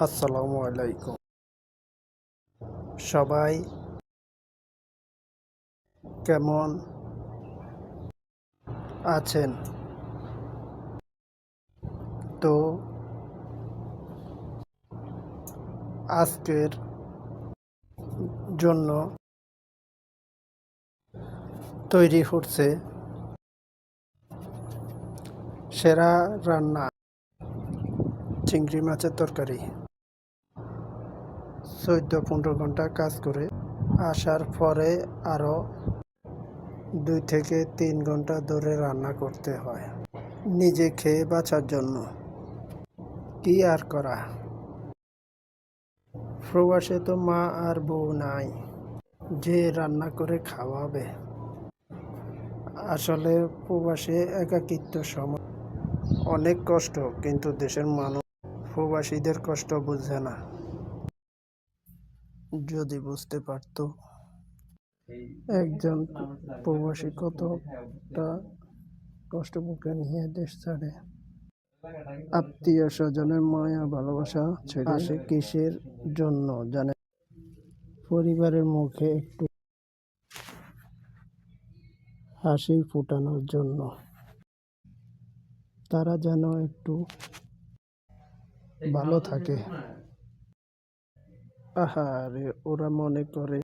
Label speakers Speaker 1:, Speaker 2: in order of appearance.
Speaker 1: আসসালামু আলাইকুম। সবাই কেমন আছেন? তো আজকের জন্য তৈরি হচ্ছে সেরা রান্না চিংড়ি মাছের তরকারি। ১৪-১৫ ঘন্টা কাজ করে আসার পরে আরও ২ থেকে ৩ ঘন্টা ধরে রান্না করতে হয় নিজে খেয়ে বাঁচার জন্য। কি আর করা, প্রবাসে তো মা আর বউ নাই যে রান্না করে খাওয়াবে। আসলে প্রবাসে একাকিত্ব সময় অনেক কষ্ট, কিন্তু দেশের মানুষ প্রবাসীদের কষ্ট বুঝে না। যদি বুঝতে পারতো একজন প্রবাসী কতটা কষ্ট বুকে নিয়ে দেশ ছাড়ে, আত্মীয় স্বজনের মায়া ভালোবাসা ছেড়ে আসে কিসের জন্য জানে? পরিবারের মুখে একটু হাসি ফোটানোর জন্য। তারা যেন একটু ভালো থাকে। আহারে, ওরা মনে করে